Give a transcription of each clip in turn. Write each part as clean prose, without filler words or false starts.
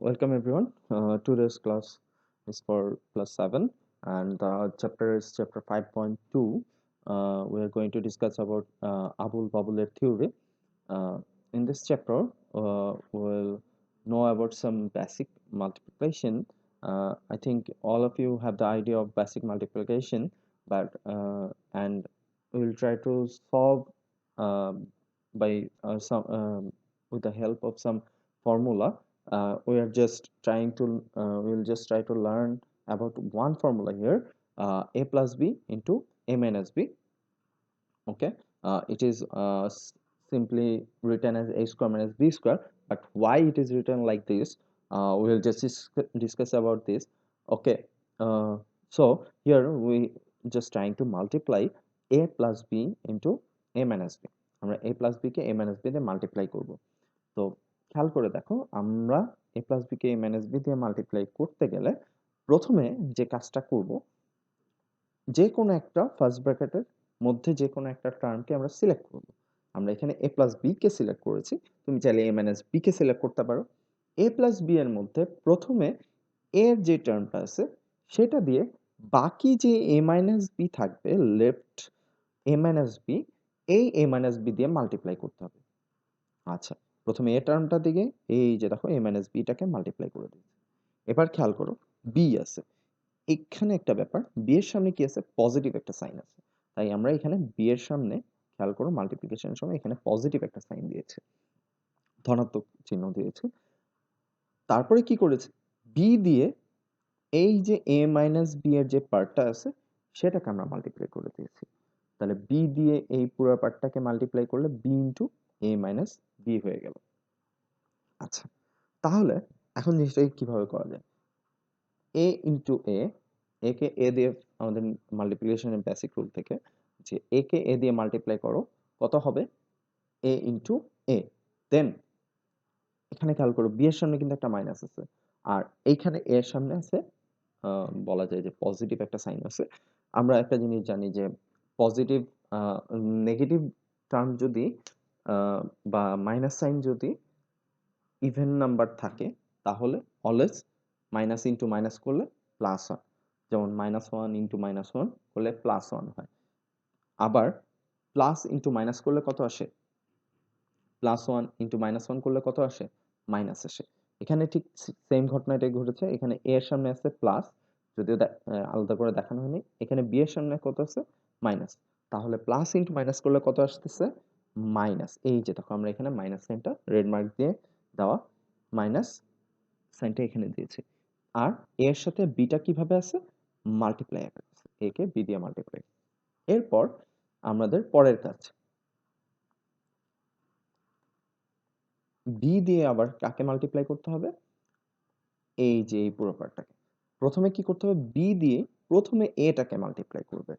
Welcome everyone. Today's class is for class 7 and the chapter is chapter 5.2. We are going to discuss about Abul-Babuler theory. In this chapter, we'll know about some basic multiplication. I think all of you have the idea of basic multiplication, but and we'll try to solve by some with the help of some formula. We'll just try to learn about one formula here, a plus b into a minus b. Okay, it is simply written as a square minus b square, but why it is written like this, we'll just discuss about this. Okay, so here we just trying to multiply a plus b into a minus b. আমরা a plus b K a minus b দিয়ে multiply করব। তো খেয়াল করে দেখো, আমরা a plus b K a minus b দিয়ে multiply করতে গেলে প্রথমে যে কাজটা করব, যে কোনো একটা ফার্স্ট ব্র্যাকেটের মধ্যে যে কোনো একটা টার্মকে আমরা সিলেক্ট করব। আমরা এখানে a plus b K select করেছি, তুমি চাইলে a minus b K select করতে পারো। a প্লাস b এর মধ্যে প্রথমে এর যে টার্মটা আছে সেটা দিয়ে বাকি যে a মাইনাস b থাকবে, লেফট a মাইনাস b, এই a মাইনাস b দিয়ে মাল্টিপ্লাই করতে হবে। আচ্ছা, প্রথমে a টার্মটা দিকে এই যে দেখো a মাইনাস b টাকে মাল্টিপ্লাই করে দিই। এবার খেয়াল করো b আছে, এখানে একটা ব্যাপার, বি এর সামনে কি আছে? পজিটিভ একটা সাইন আছে। তাই আমরা এখানে বি এর সামনে খেয়াল করো, মাল্টিপ্লিকেশনের সময় এখানে পজিটিভ একটা সাইন দিয়েছে, ধনাত্মক চিহ্ন দিয়েছে। তারপরে কি করেছে? বি দিয়ে এই যে এ মাইনাস বি এর যে পার্টটা আছে সেটাকে আমরা মাল্টিপ্লাই করে দিয়েছি। তাহলে বি দিয়ে এই পুরো পার্টটাকে মাল্টিপ্লাই করলে বি ইন্টু এ মাইনাস বি হয়ে গেল। আচ্ছা, তাহলে এখন জিনিসটাকে কিভাবে করা যায়? এ ইন্টু এ কে এ দিয়ে, আমাদের মাল্টিপ্লিকেশনের বেসিক রুল থেকে, যে এ কে এ দিয়ে মাল্টিপ্লাই করো, কত হবে? এ ইন্টু এ। দেন এখানে খেয়াল করো, বি এর সামনে কিন্তু একটা মাইনাস আছে, আর এইখানে এর সামনে আছে বলা যায় যে পজিটিভ একটা সাইন আছে। আমরা একটা জিনিস জানি যে পজিটিভ নেগেটিভ টার্ম যদি বা মাইনাস সাইন যদি ইভেন নাম্বার থাকে, তাহলে অলওয়েজ মাইনাস ইন্টু মাইনাস করলে প্লাস হয়। যেমন -1 ইন্টু -1 করলে +1 হয়। আবার প্লাস ইন্টু মাইনাস করলে কত আসে? +1 ইন্টু -1 করলে কত আসে? মাইনাস আসে। এখানে ঠিক সেম ঘটনাটাই ঘটেছে। এখানে a এর সামনে আছে প্লাস, যদিও আলাদা করে দেখানো হয়নি। এখানে b এর সামনে কত আছে? মাইনাস। তাহলে প্লাস ইন্টু মাইনাস করলে কত আসতেছে? মাইনাস। এই যে দেখো, আমরা এখানে মাইনাস সাইনটা রেড মার্ক দিয়ে দেওয়া, মাইনাস সাইনটা এখানে দিয়েছি। আর এর সাথে বিটা কিভাবে আছে? মাল্টিপ্লাই আকারে আছে। এ কে বি দিয়ে মাল্টিপ্লাই। এরপর আমাদের পরের কাজ, বি দিয়ে আবার কাকে মাল্টিপ্লাই করতে হবে? এই যে এই পুরো পার্টটাকে। প্রথমে কি করতে হবে? বি দিয়ে প্রথমে এটাকে মাল্টিপ্লাই করবে।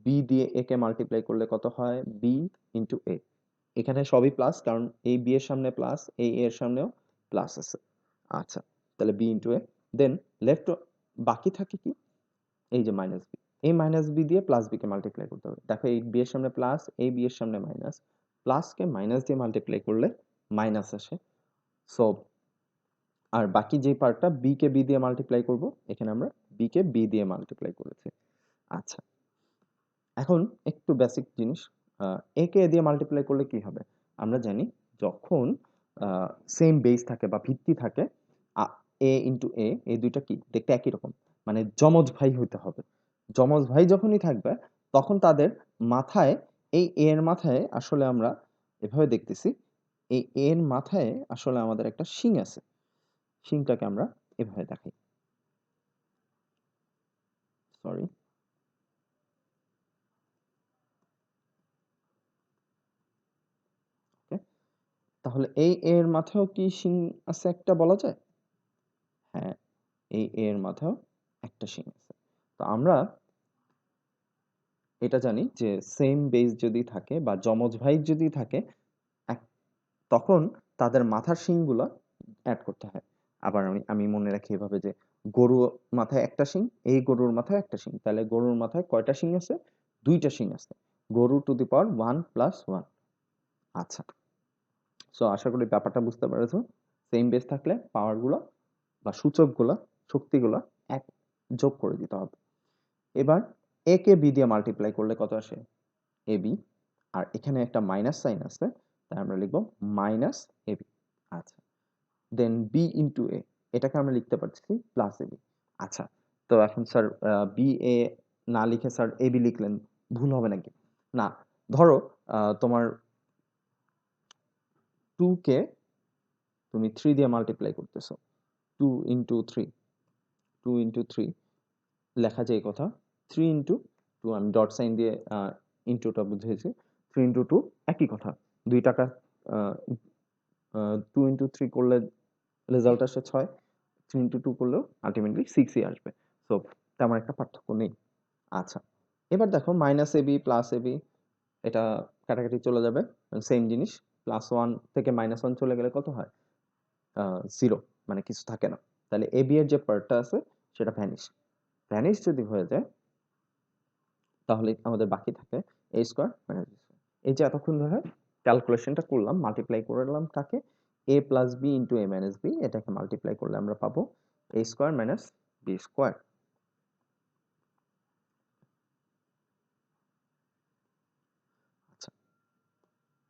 বি দিয়ে এ কে মাল্টিপ্লাই করলে কত হয়? বি ইন্টু এ। এখানে সবই প্লাস, কারণ এই বি এর সামনে প্লাস, এই এ এর সামনেও প্লাস আছে। আচ্ছা, তাহলে বি ইন্টু এ। দেন লেফট বাকি থাকে কি? এই যে মাইনাস বি। এই মাইনাস বি দিয়ে প্লাস বি কে মাল্টিপ্লাই করতে হবে। দেখো, এই বি এর সামনে প্লাস, এই বি এর সামনে মাইনাস, প্লাসকে মাইনাস দিয়ে মাল্টিপ্লাই করলে মাইনাস আসে। সো আর বাকি যে পার্টটা, বি কে বি দিয়ে মাল্টিপ্লাই করব, এখানে আমরা বি কে বি দিয়ে মাল্টিপ্লাই করেছি। আচ্ছা, এখন একটু বেসিক জিনিস, এ কে এ দিয়ে মাল্টিপ্লাই করলে কি হবে? আমরা জানি, যখন সেম বেস থাকে বা ভিত্তি থাকে, এ ইন্টু এ, এই দুইটা কি দেখতে একই রকম, মানে যমজ ভাই হইতে হবে। যমজ ভাই যখনই থাকবে, তখন তাদের মাথায়, এই এ এর মাথায় আসলে আমরা এভাবে দেখতেছি, এই এ এর মাথায় আসলে আমাদের একটা শিং আছে। শিংটাকে আমরা এভাবে দেখাই, সরি। ওকে, তাহলে এই এর মাথায়ও কি শিং আছে একটা, বলা যায়? হ্যাঁ, এই এর মাথায়ও একটা শিং আছে। তো আমরা এটা জানি যে সেম বেস যদি থাকে বা যমজ ভাই যদি থাকে, এক- তখন তাদের মাথার শিংগুলা অ্যাড করতে হয়। আবার আমি আমি মনে রাখি এভাবে যে গরু মাথায় একটা শিং, এই গরুর মাথায় একটা শিং, তাহলে গরুর মাথায় কয়টা শিং আছে? দুইটা শিং আছে। গরু টু দি পাওয়ার 1 + 1। আচ্ছা, সো আশা করি ব্যাপারটা বুঝতে পেরেছো। সেম বেস থাকলে পাওয়ারগুলো বা সূচকগুলো শক্তিগুলো এক যোগ করে দিতে হবে। এবার এ কে বি দিয়ে মাল্টিপ্লাই করলে কত আসে? এ বি, আর এখানে একটা মাইনাস সাইন আছে, তাই আমরা লিখব মাইনাস এ বি। আচ্ছা, দেন বি ইন্টু এ, এটাকে আমরা লিখতে পারছি প্লাস এ বি। আচ্ছা, তো এখন স্যার বি এ না লিখে স্যার এ বি লিখলেন, ভুল হবে নাকি? না, ধরো তোমার 2 কে তুমি 3 দিয়ে মাল্টিপ্লাই করতেছো, 2 ইন্টু 3, 2 ইন্টু 3 লেখা যায় এই কথা, 3 ইন্টু 2 আমি ডট সাইন দিয়ে ইন্টুটা বুঝিয়েছি, 3 ইন্টু 2 একই কথা, 2 টাকা 2 ইন্টু 3 করলে রেজাল্ট আসে 6, 3 ইন্টু 2 করলেও আলটিমেটলি 6ই আসবে। সো তেমন একটা পার্থক্য নেই। আচ্ছা, এবার দেখো মাইনাস এবি প্লাস এবি, এটা কাটাকাটি চলে যাবে, সেম জিনিস, প্লাস 1 থেকে মাইনাস 1 চলে গেলে কত হয়? 0, মানে কিছু থাকে না। তাহলে এবি এর যে পার্টটা আছে সেটা ভ্যানিশ, ভ্যানিশ যদি হয়ে যায় তাহলে আমাদের বাকি থাকে a square minus b square. এই যে এতক্ষণ ধরে ক্যালকুলেশনটা করলাম, মাল্টিপ্লাই করলাম কাকে? a plus b into a minus b, এটাকে মাল্টিপ্লাই করলে আমরা পাবো a square minus b square. আচ্ছা,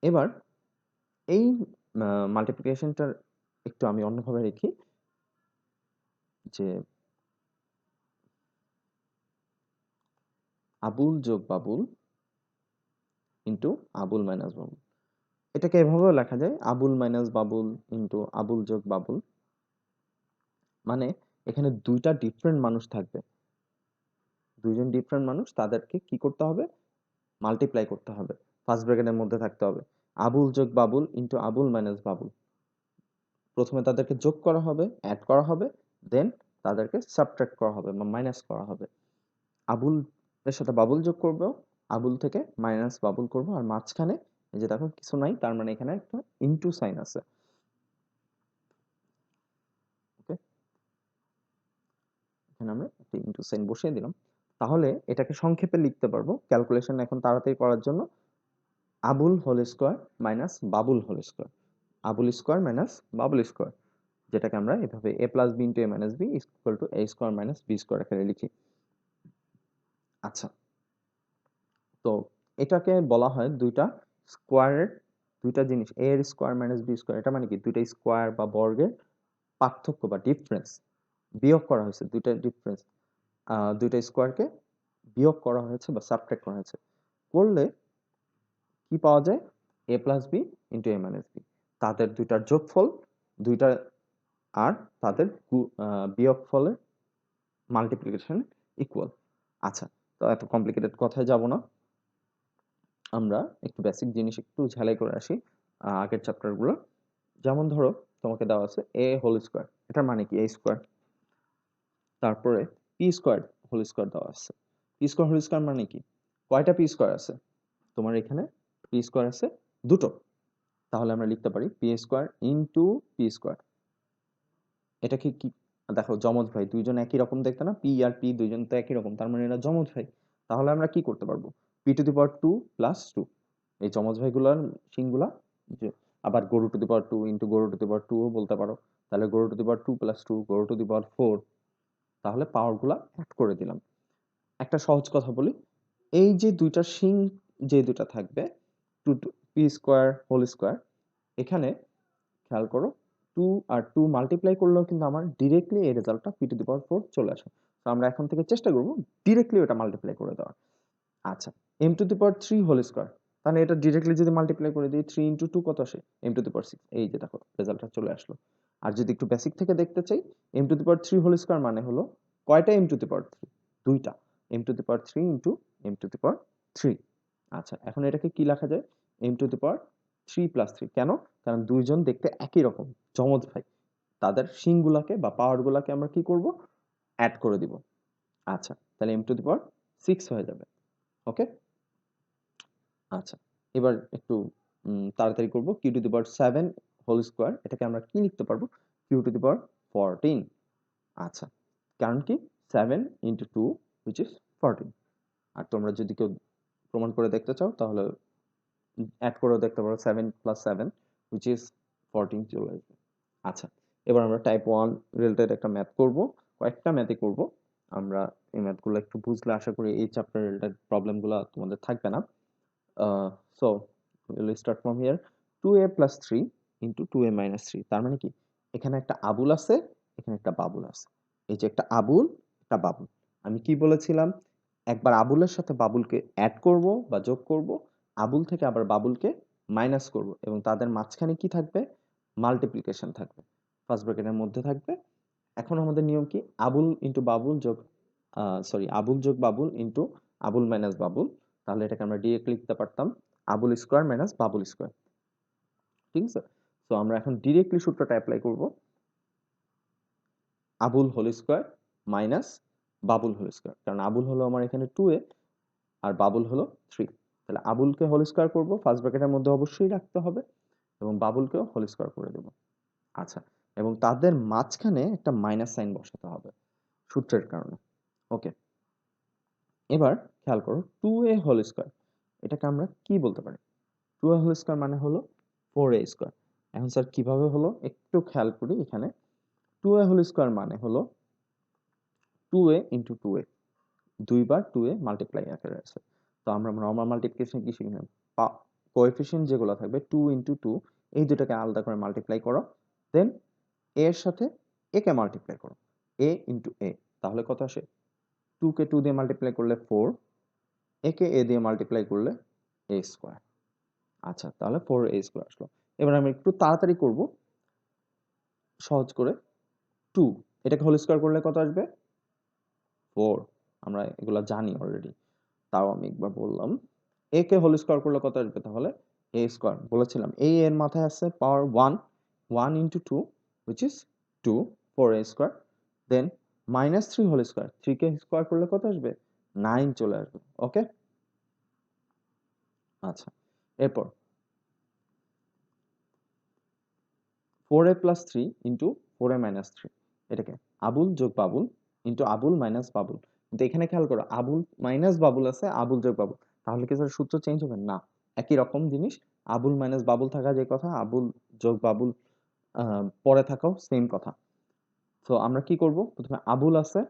এবার এই মাল্টিপ্লিকেশনটার একটু আমি অন্যভাবে লিখি, যে আবুল যোগ বাবুল ইন্টু আবুল মাইনাস বাবুল। এটাকে এভাবেও লেখা যায়, আবুল মাইনাস বাবুল ইন্টু আবুল যোগ বাবুল। মানে এখানে দুইটা ডিফারেন্ট মানুষ থাকবে, দুইজন ডিফারেন্ট মানুষ, তাদেরকে কি করতে হবে? মাল্টিপ্লাই করতে হবে, ফার্স্ট ব্র্যাকেটের মধ্যে থাকতে হবে। আবুল যোগ বাবুল ইন্টু আবুল মাইনাস বাবুল, প্রথমে তাদেরকে যোগ করা হবে, অ্যাড করা হবে, দেন তাদেরকে সাবট্রাক্ট করা হবে বা মাইনাস করা হবে। আবুল এর সাথে বাবুল যোগ করব, আবুল থেকে মাইনাস বাবুল করব, আর মাঝখানে এই যে দেখো কিছু নাই, তার মানে এখানে একটা ইনটু সাইন আছে। ওকে, এখানে আমরা একটা ইনটু সাইন বসিয়ে দিলাম। তাহলে এটাকে সংক্ষেপে লিখতে পারবো ক্যালকুলেশন এখন তাড়াতাড়ি করার জন্য, Abul whole square minus Babul whole square, Abul square minus Babul square, যেটাকে আমরা এভাবে a plus B into a minus B equal to a square minus B square আকারে লিখি। আচ্ছা, তো এটাকে বলা হয় দুইটা স্কোয়ারের, দুইটা জিনিস a এর স্কোয়ার মাইনাস বি স্কোয়ার, এটা মানে কি দুইটা স্কোয়ার বা বর্গের পার্থক্য বা ডিফারেন্স বিয়োগ করা হয়েছে, দুইটা ডিফারেন্স, দুইটা স্কোয়ারকে বিয়োগ করা হয়েছে বা সাবট্রাক্ট করা হয়েছে, করলে কি পাওয়া যায়? a plus B into a minus B, তাদের দুইটার যোগফল, দুইটা, আর তাদের বিয়োগফলের মাল্টিপ্লিকেশন ইকুয়াল। আচ্ছা, তো এত কমপ্লিকেটেড কথায় যাব না, আমরা একটু বেসিক জিনিস একটু ঝালাই করে আসি আগের চ্যাপ্টারগুলো। যেমন ধরো তোমাকে দেওয়া আছে a হোল স্কয়ার, এটার মানে কি a স্কয়ার, তারপরে p স্কয়ার হোল স্কয়ার দেওয়া আছে। p স্কয়ার হোল স্কয়ার মানে কি? কয়টা p স্কয়ার আছে? তোমার এখানে p স্কয়ার আছে দুটো, তাহলে আমরা লিখতে পারি p square into p square. এটা কি কি দেখো জমজ ভাই, দুইজন একই রকম দেখতে না, p আর p দুইজন তো একই রকম, তার মানে এরা জমজ ভাই। তাহলে আমরা কি করতে পারবো? p two the power 2 plus 2, এই যমজ ভাইগুলোর সিংগুলা, যে আবার গরু টু দি পাওয়ার 2 ইনটু গরু টু দি পাওয়ার 2 ও বলতে পারো। তাহলে গরু টু দি পাওয়ার 2 প্লাস 2 গরু টু দি পাওয়ার 4, তাহলে পাওয়ারগুলা অ্যাড করে দিলাম। একটা সহজ কথা বলি, এই যে দুইটা সিং যে দুইটা থাকবে, 2 পি স্কয়ার হোল স্কয়ার, এখানে খেয়াল করো 2 আর 2 মাল্টিপ্লাই করলেও কিন্তু আমার ডিরেক্টলি এই রেজাল্টটা পি টু দি পাওয়ার 4 চলে আসে। তো আমরা এখন থেকে চেষ্টা করব ডিরেক্টলি ওটা মাল্টিপ্লাই করে দেওয়ার। আচ্ছা, m to the power 3 whole square, তাহলে এটা ডিরেক্টলি যদি মাল্টিপ্লাই করে দিই 3 ইনটু 2 কত আসে? m টু দি পাওয়ার 6, এই যে দেখো রেজাল্টটা চলে আসলো। আর যদি একটু বেসিক থেকে দেখতে চাই, m to the power 3 whole square মানে হলো কয়টা m টু দি পাওয়ার 3? দুইটা, m to the power 3 into m to the power 3। আচ্ছা, এখন এটাকে কি লেখা যায়? m to the power 3 plus 3, কেন? কারণ দুইজন দেখতে একই রকম, যমজ ভাই, তাদের সিংগুলাকে বা পাওয়ারগুলাকে আমরা কি করব? অ্যাড করে দিব। আচ্ছা, তাহলে m টু দি পাওয়ার 6 হয়ে যাবে। ওকে, আচ্ছা, এবার একটু তাড়াতাড়ি করব। Q to the power 7 whole square, এটাকে আমরা কি লিখতে পারবো? Q to the power 14। আচ্ছা, কারণ কি 7 ইনটু 2 হুইচ ইজ 14। আর তোমরা যদি কেউ প্রমাণ করে দেখতে চাও তাহলে অ্যাড করেও দেখতে পারো, 7 প্লাস 7 হুইচ ইজ 14 চলে আসবে। আচ্ছা, এবার আমরা টাইপ 1 রিলেটেড একটা ম্যাথ করব, কয়েকটা ম্যাথই করব। আমরা এই ম্যাথগুলো একটু বুঝলে আশা করি এই চ্যাপ্টার রিলেটেড প্রবলেমগুলো তোমাদের থাকবে না। So will start from here. 2a plus 3 into 2a minus 3, তার মানে কি এখানে একটা আবুল আছে, এখানে একটা বাবুল আছে। এই যে একটা আবুল, একটা বাবুল, আমি কি বলেছিলাম, একবার আবুলের সাথে বাবুলকে অ্যাড করব বা যোগ করব, আবুল থেকে আবার বাবুলকে মাইনাস করব, এবং তাদের মাঝখানে কি থাকবে, মাল্টিপ্লিকেশন থাকবে, ফার্স্ট ব্র্যাকেটের মধ্যে থাকবে। এখন আমাদের নিয়ম কি, আবুল ইন্টু বাবুল যোগ আবুল যোগ বাবুল ইন্টু আবুল মাইনাস বাবুল। তাহলে এটাকে আমরা ডিরেক্ট লিখতে পারতাম Abul square minus Babul square. ঠিক আছে, তো আমরা এখন ডিরেক্টলি সূত্রটা অ্যাপ্লাই করব, Abul whole square minus Babul whole square, কারণ আবুল হলো আমার এখানে 2a আর বাবুল হলো 3। তাহলে আবুলকে হোল স্কোয়ার করব, ফার্স্ট ব্র্যাকেটের মধ্যে অবশ্যই রাখতে হবে, এবং বাবুলকেও হোল স্কোয়ার করে দেব। আচ্ছা, এবং তাদের মাঝখানে একটা মাইনাস সাইন বসাতে হবে সূত্রের কারণে। ওকে, এবার খেয়াল করো 2a হোল স্কোয়ার, এটাকে আমরা কি বলতে পারি, 2a হোল স্কোয়ার মানে হলো 4a স্কোয়ার। এখন স্যার কিভাবে হলো একটু খেয়াল করি, এখানে 2a হোল স্কোয়ার মানে হলো 2a ইন্টু 2a, দুইবার 2a মাল্টিপ্লাই আকারে আছে। তো আমরা নর্মাল মাল্টিপ্লিকেশন কি শিখলাম, কোএফিসিয়েন্ট যেগুলো থাকবে 2 ইন্টু 2, এই দুটোকে আলাদা করে মাল্টিপ্লাই করো, দেন এর সাথে এ কে মাল্টিপ্লাই করো, a ইন্টু a, তাহলে কত আসে, 2 কে 2 দিয়ে মাল্টিপ্লাই করলে 4, একে এ দিয়ে মাল্টিপ্লাই করলে a স্কোয়ার। আচ্ছা, তাহলে 4a স্কোয়ার আসলো। এবার আমি একটু তাড়াতাড়ি করব, সহজ করে 2 এটাকে হোল স্কোয়ার করলে কত আসবে, 4। আমরা এগুলা জানি অলরেডি, তাও আমি একবার বললাম, a কে হোল স্কোয়ার করলে কত আসবে, তাহলে a স্কোয়ার। বলেছিলাম এই এর মাথায় আছে power 1, 1 into 2 which is 2, 4a square, then minus 3 whole square, 3 কে স্কোয়ার করলে কত আসবে, 9 চলে আসবে। ওকে, আচ্ছা, এরপর 4a plus 3 into 4a minus 3, এটাকে আবুল যোগ বাবুল ইন্টু আবুল মাইনাস বাবুল। কিন্তু এখানে খেয়াল করো আবুল মাইনাস বাবুল আছে, আবুল যোগ বাবুল, তাহলে কি স্যার সূত্র চেঞ্জ হবে না, একই রকম জিনিস, আবুল মাইনাস বাবুল থাকা যে কথা, আবুল যোগ বাবুল পরে থাকাও সেম কথা। তো আমরা কি করব, প্রথমে আবুল আছে,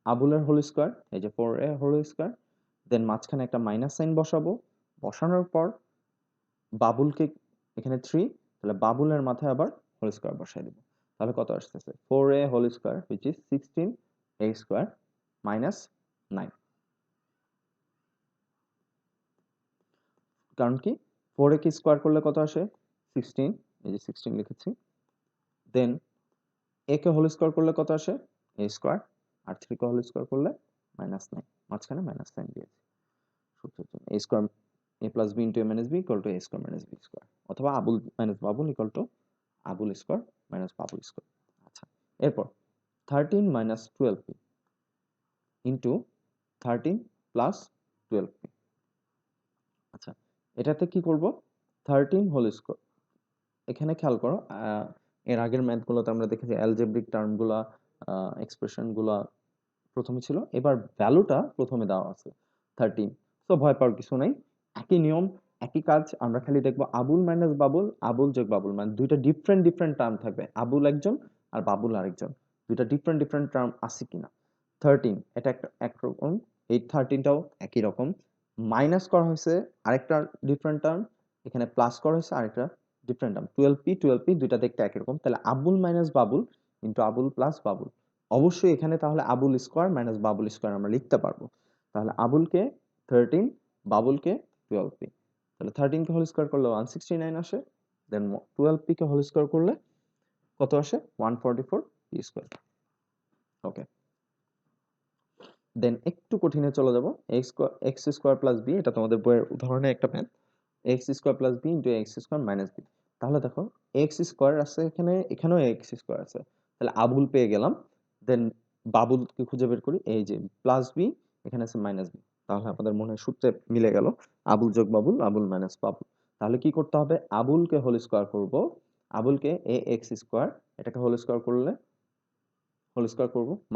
আবুলের হোল স্কোয়ার, এই যে 4a হোল স্কোয়ার, দেন মাঝখানে একটা মাইনাস সাইন বসাবো, বসানোর পর বাবুলকে এখানে 3, তাহলে বাবুলের মাথায় আবার হোল স্কোয়ার বসাই দেব। তাহলে কত আসতেছে, 4a whole square which is 16a square minus 9। কারণ কি, 4a কে স্কোয়ার করলে কত আসে, 16, এই যে 16 লিখেছি, দেন a কে হোল স্কোয়ার করলে কত আসে, a স্কোয়ার, আর 3 কে হোল স্কোয়ার করলে -9, মাঝখানে মাইনাস সাইন দিয়েছি সূত্রের জন্য। a square a plus b into a minus b equal to a square minus b square, অথবা Abul minus Babul equal to Abul square minus Babul square. আচ্ছা, এরপর 13 minus 12p into 13 plus 12p। আচ্ছা, এটাতে কি করব, 13 হোল স্কোয়ার, এখানে খেয়াল করো এর আগের ম্যাথগুলোতে আমরা দেখেছি অ্যালজেব্রিক টার্মগুলা, এক্সপ্রেশনগুলা প্রথমে ছিল, এবার ভ্যালুটা প্রথমে দেওয়া আছে 13। তো ভয় পাওয়ার কিছু নাই, একই নিয়ম, একই কাজ, আমরা খালি দেখবো আবুল মাইনাস বাবুল, আবুল যোগ বাবুল, মানে দুইটা ডিফারেন্ট ডিফারেন্ট টার্ম থাকবে, আবুল একজন আর বাবুল আরেকজন, দুইটা ডিফারেন্ট ডিফারেন্ট টার্ম আছে কিনা। 13 এটা একটা একরকম, এই 13টাও একই রকম, মাইনাস করা হয়েছে আরেকটা ডিফারেন্ট টার্ম, এখানে প্লাস করা হয়েছে আরেকটা ডিফারেন্ট টার্ম, 12p দুইটা দেখতে একই রকম, তাহলে Abul minus Babul into Abul plus Babul. অবশ্যই এখানে তাহলে Abul square minus Babul square আমরা লিখতে পারবো। তাহলে আবুলকে 13, বাবুলকে 12p, তাহলে 13 কে হোল স্কোয়ার করলে 169 আসে, দেন 12p কে হোল স্কোয়ার করলে কত আসে, 144p স্কোয়ার। ওকে, দেন একটু কঠিনে চলে যাব, এক্স স্কোয়ার প্লাস বি, এটা তোমাদের বইয়ের উদাহরণে একটা math, X square plus B into X square minus B. তাহলে দেখো এক্স স্কোয়ার আছে এখানে, এখানেও এক্স স্কোয়ার আছে, তাহলে আবুল পেয়ে গেলাম, দেন বাবুলকে খুঁজে বের করি, এই যে প্লাস বি, এখানে আছে মাইনাস বি, তাহলে আমাদের মনে হয় সূত্রে মিলে গেল, আবুল যোগ বাবুল, আবুল মাইনাস বাবুল। তাহলে কি করতে হবে, আবুলকে হোল স্কোয়ার করব, আবুলকে এ এক্স স্কোয়ার, এটাকে হোল স্কোয়ার করলে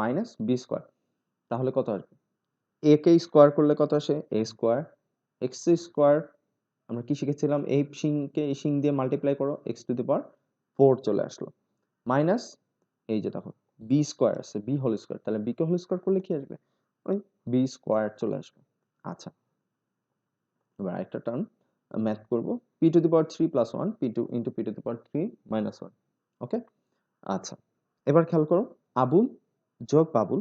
মাইনাস বি স্কোয়ার, তাহলে কত আসবে, এ কে স্কোয়ার করলে কত আসে, এ স্কোয়ার, এক্স স্কোয়ার, আমরা কি শিখেছিলাম, এই সিংকে এই সিং দিয়ে মাল্টিপ্লাই করো, এক্স টু দি পাওয়ার 4 চলে আসলো, মাইনাস এই যে দেখো বি স্কোয়ার আছে, বি হোল স্কোয়ার, তাহলে বি কে হোল স্কোয়ার করলে কি আসবে? ওই বি স্কোয়ার চলে আসবে। আচ্ছা, এবার আরেকটা টার্ম ম্যাথ করব, P to the power 3 plus 1 P to into P to the power 3 minus 1। Okay, আচ্ছা, এবার খেয়াল করো, আবুল যোগ বাবুল,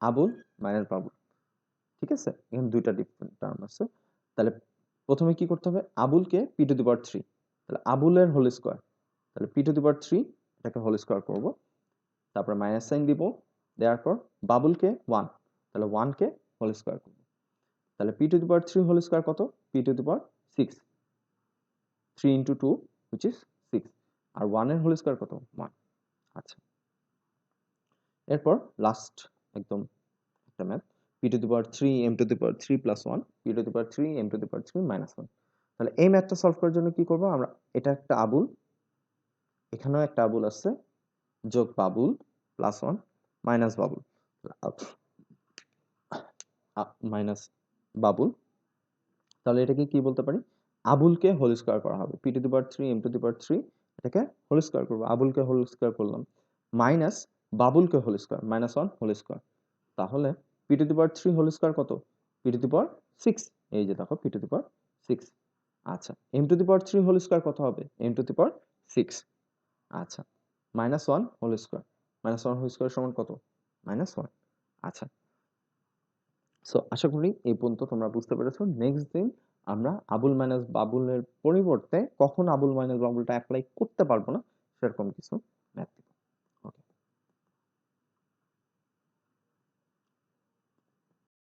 আবুল মাইনাস বাবুল, ঠিক আছে? এখানে দুইটা ডিফারেন্ট টার্ম আছে। তাহলে প্রথমে কি করতে হবে? আবুলকে পি টু দি পাওয়ার 3, তাহলে আবুলের হোল স্কোয়ার, তাহলে পি টু দি পাওয়ার 3 এটাকে হোল স্কোয়ার করব, তারপর মাইনাস সাইন দিব, দেওয়ার পর বাবুলকে 1, তাহলে 1 কে হোল স্কোয়ার করব, তাহলে P to the power 3 whole square কত? P to the power 6, 3 into 2 which is 6, আর 1 এর হোল স্কোয়ার কত? 1। আচ্ছা, এরপর লাস্ট একদম একটা math, P to the power 3 M to the power 3 plus 1 P to the power 3 M to the power 3 minus 1। তাহলে এই ম্যাথটা সলভ করার জন্য কি করব আমরা? এটা একটা আবুল, এখানেও একটা আবুল আছে, যোগ Babul plus 1 minus Babul, minus Babul, তাহলে এটাকে কি বলতে পারি? আবুলকে হোল স্কোয়ার করা হবে, P to the power 3 M to the power 3 এটাকে হোল স্কোয়ার করব, আবুলকে হোল স্কোয়ার করলাম, মাইনাস বাবুলকে whole square, minus 1 whole square, তাহলে P to the power 3 whole square কত? পি টু দি পাওয়ার 6, এই যে দেখো পি টু দি পাওয়ার 6। আচ্ছা, M to the power 3 whole square কত হবে? M to the power 6। আচ্ছা, minus 1 whole square, minus 1 whole square সমান কত? মাইনাস 1। আচ্ছা, সো আশা করি এই পর্যন্ত তোমরা বুঝতে পেরেছো। নেক্সট দিন আমরা আবুল মাইনাস বাবুলের পরিবর্তে কখন আবুল মাইনাস বাবুলটা অ্যাপ্লাই করতে পারবো না সেরকম কিছু ম্যাথ